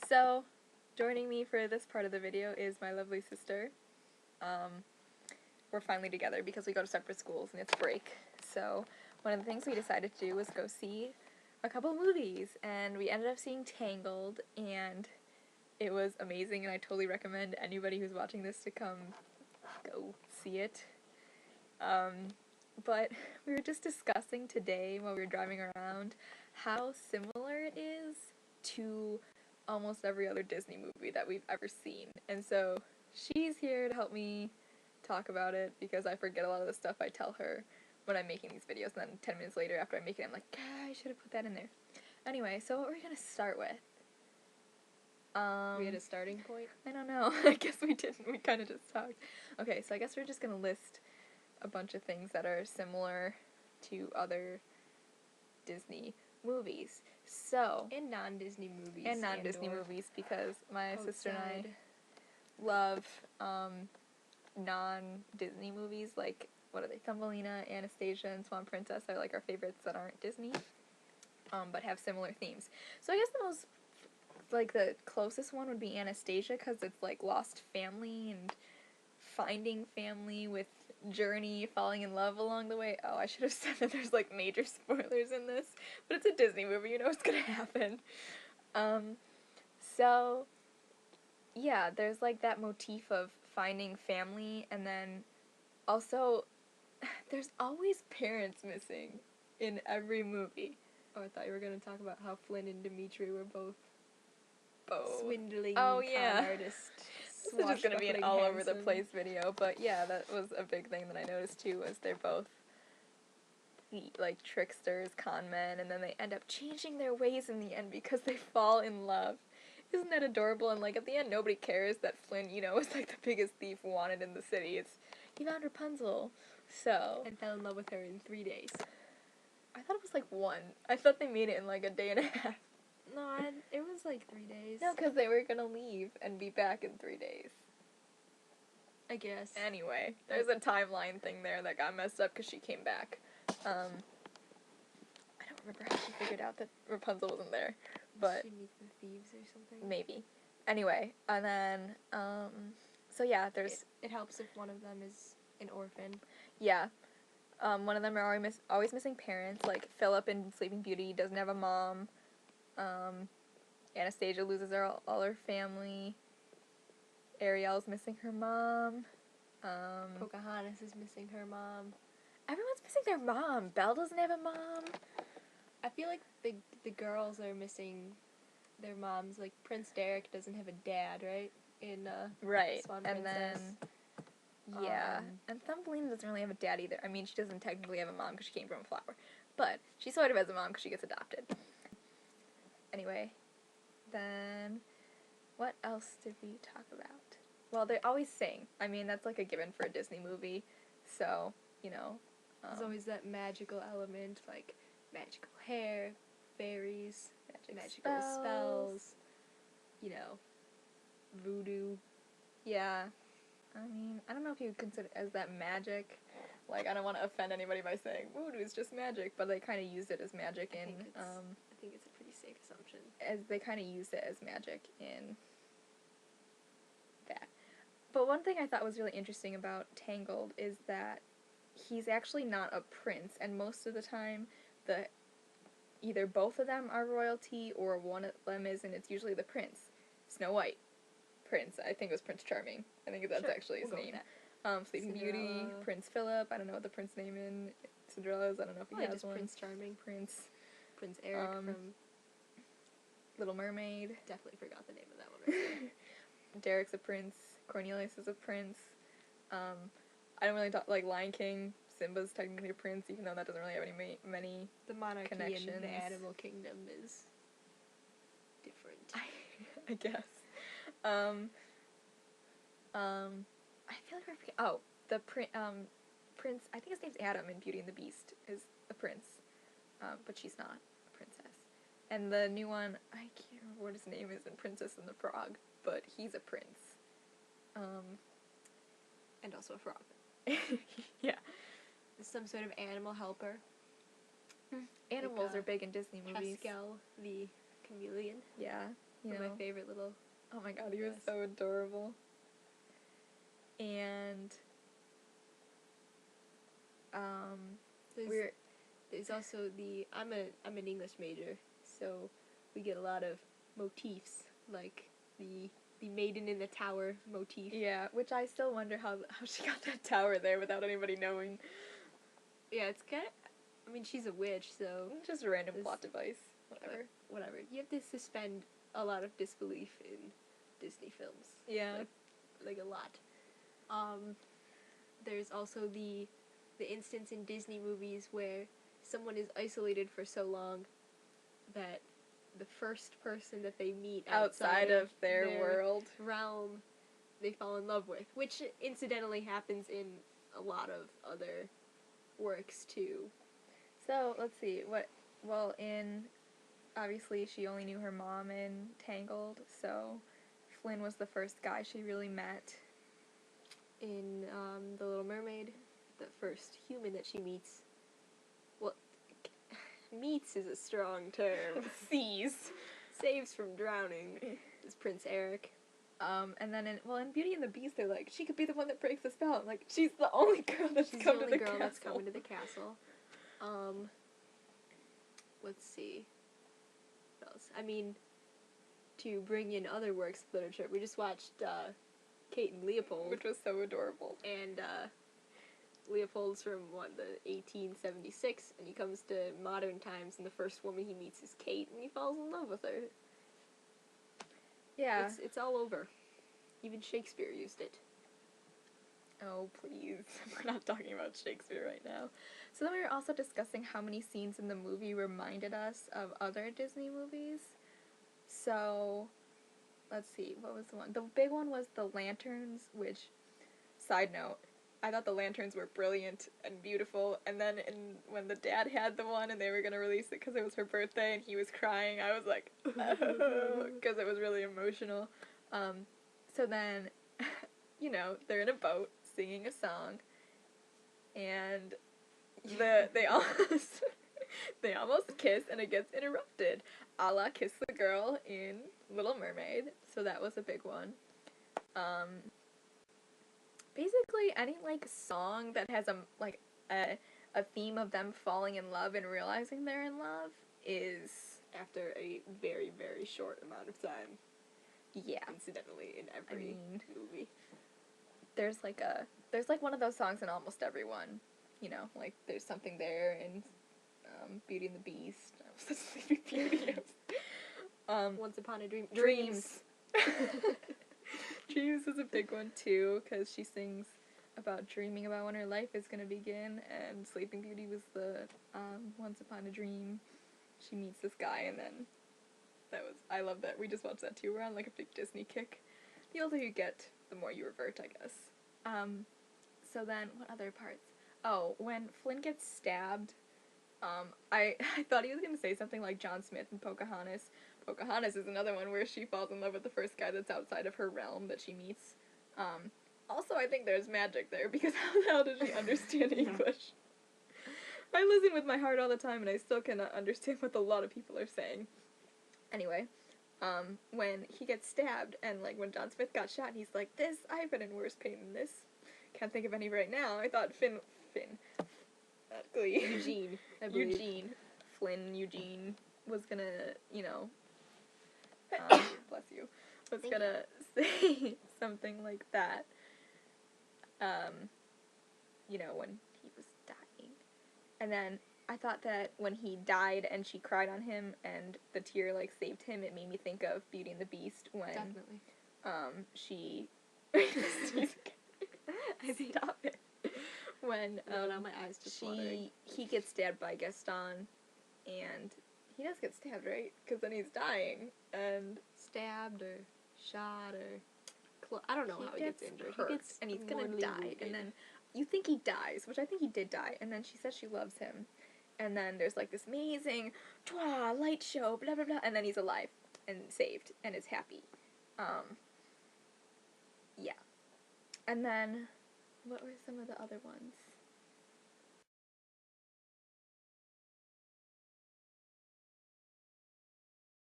So, joining me for this part of the video is my lovely sister. We're finally together because we go to separate schools and it's break. So, one of the things we decided to do was go see a couple movies, and we ended up seeing Tangled, and it was amazing, and I totally recommend anybody who's watching this to come go see it. But we were just discussing today while we were driving around how similar it is to almost every other Disney movie that we've ever seen. And so she's here to help me talk about it because I forget a lot of the stuff I tell her when I'm making these videos, and then 10 minutes later after I make it I'm like, I should have put that in there. Anyway, so what we're going to start with. We had a starting point? I don't know. I guess we didn't. We kind of just talked. Okay, so I guess we're just going to list a bunch of things that are similar to other Disney movies. So, And non-Disney movies. And non-Disney movies, because my sister and I love non-Disney movies, like, what are they? Thumbelina, Anastasia, and Swan Princess are like our favorites that aren't Disney, but have similar themes. So I guess the closest one would be Anastasia, because it's like lost family and finding family with journey, falling in love along the way. Oh, I should have said that there's like major spoilers in this, but it's a Disney movie, you know what's gonna happen. So yeah, there's like that motif of finding family, and then also there's always parents missing in every movie. Oh, I thought you were going to talk about how Flynn and Dimitri were both swindling con artists. This is just going to be an all over the place video, but yeah, that was a big thing that I noticed too, was they're both like tricksters, con men, and then they end up changing their ways in the end because they fall in love. Isn't that adorable? And like at the end nobody cares that Flynn, you know, is like the biggest thief wanted in the city. He found Rapunzel. So. And fell in love with her in 3 days. I thought it was like 1. I thought they made it in like a day and a half. No, it was like 3 days. No, because they were going to leave and be back in 3 days. I guess. Anyway, there's a timeline thing there that got messed up because she came back. I don't remember how she figured out that Rapunzel wasn't there, but Did she meet the thieves or something? Maybe. Anyway, and then, so yeah, there's... It helps if one of them is an orphan. Yeah. One of them are always missing parents, like Philip in Sleeping Beauty doesn't have a mom. Anastasia loses all her family. Ariel's missing her mom. Pocahontas is missing her mom. Everyone's missing their mom. Belle doesn't have a mom. I feel like the girls are missing their moms. Like Prince Derek doesn't have a dad, right? In right. Swan And Princess. then yeah, and Thumbelina doesn't really have a dad either. I mean, she doesn't technically have a mom because she came from a flower, but she sort of has a mom because she gets adopted. Anyway, then what else did we talk about? Well, they always sing. I mean, that's like a given for a Disney movie, so, you know. There's always that magical element, like magical hair, fairies, magical spells, you know, voodoo. Yeah. I mean, I don't know if you would consider it as that magic. Like, I don't want to offend anybody by saying voodoo is just magic, but they kind of use it as magic in, I think it's a pretty safe assumption. As they kind of used it as magic in that. But one thing I thought was really interesting about Tangled is that he's actually not a prince, and most of the time, either both of them are royalty, or one of them is, and it's usually the prince. Snow White. Prince. I think it was Prince Charming. I think that's actually his name. Sleeping Beauty, Prince Philip. I don't know what the prince name in Cinderella is. I don't know if he has just one. Prince Charming. Prince Eric from Little Mermaid. Definitely forgot the name of that one right there. Derek's a prince. Cornelius is a prince. I don't really talk like Lion King. Simba's technically a prince, even though that doesn't really have many the monarchy connections. in the animal kingdom is different. I guess. I feel like we're forgetting. Oh, the prince. I think his name's Adam in Beauty and the Beast is a prince, but she's not a princess. And the new one, I can't remember what his name is in Princess and the Frog, but he's a prince. And also a frog. Yeah. Some sort of animal helper. Animals are big in Disney movies. Pascal the chameleon. Yeah. You know? My favorite little. Oh my god, he was Yes. so adorable. And There's, there's also I'm an English major, so we get a lot of motifs like the maiden in the tower motif. yeah, which I still wonder how she got that tower there without anybody knowing. Yeah, it's kind of. I mean, she's a witch, so Just a random plot device. Whatever. whatever. You have to suspend a lot of disbelief in Disney films. Yeah. Like a lot. There's also the instance in Disney movies where someone is isolated for so long that the first person that they meet outside of their world realm they fall in love with, which incidentally happens in a lot of other works too. So let's see obviously she only knew her mom in Tangled, so Flynn was the first guy she really met. In The Little Mermaid, the first human that she meets, well, meets is a strong term. Saves from drowning is Prince Eric. And then in Beauty and the Beast, they're like, she could be the one that breaks the spell. I'm like, she's the only girl that's come to the castle. That's coming to the castle. Let's see. What else? I mean, to bring in other works of literature, we just watched Kate and Leopold, which was so adorable. And Leopold's from the 1876, and he comes to modern times, and the first woman he meets is Kate, and he falls in love with her. Yeah. It's all over. Even Shakespeare used it. Oh, please. We're not talking about Shakespeare right now. So then we were also discussing how many scenes in the movie reminded us of other Disney movies. So, let's see, what was the one? The big one was the lanterns, which, side note, I thought the lanterns were brilliant and beautiful, and then when the dad had the one and they were going to release it because it was her birthday and he was crying, I was like, because it was really emotional. So then, they're in a boat singing a song, and they almost kiss, and it gets interrupted, a la Kiss the Girl in Little Mermaid, so that was a big one. Basically, any, song that has a theme of them falling in love and realizing they're in love is... After a very, very short amount of time. Yeah. Incidentally, in every movie. There's one of those songs in almost every one. There's something there in Beauty and the Beast. I was just thinking Beauty. Once Upon a Dream. Dreams. Dreams is a big one, too, because she sings about dreaming about when her life is going to begin, and Sleeping Beauty was the Once Upon a Dream. She meets this guy, and then I love that. We just watched that, too. We're on, a big Disney kick. The older you get, the more you revert, I guess. So then, what other parts? Oh, when Flynn gets stabbed, I thought he was going to say something like John Smith in Pocahontas. Pocahontas is another one where she falls in love with the first guy that's outside of her realm that she meets. Also, I think there's magic there, because how the hell does she understand English? I listen with my heart all the time, and I still cannot understand what a lot of people are saying. Anyway, when he gets stabbed, and, when John Smith got shot, he's like, I've been in worse pain than this. Can't think of any right now. I thought Finn, Eugene, I believe. Eugene was gonna, bless you, was gonna say something like that, when he was dying. And then I thought that when he died and she cried on him and the tear, saved him, it made me think of Beauty and the Beast when, Definitely. she... Stop it. When, now my eyes just watering. He gets stabbed by Gaston, and he does get stabbed, right? Because then he's dying, and... Stabbed, or shot, or... I don't know how he gets injured. Hurt, and he's gonna die, wounded. And then you think he dies, which I think he did die, and then she says she loves him. And then there's, this amazing, light show, blah, blah, blah, and then he's alive, and saved, and is happy. Yeah. And then... What were some of the other ones?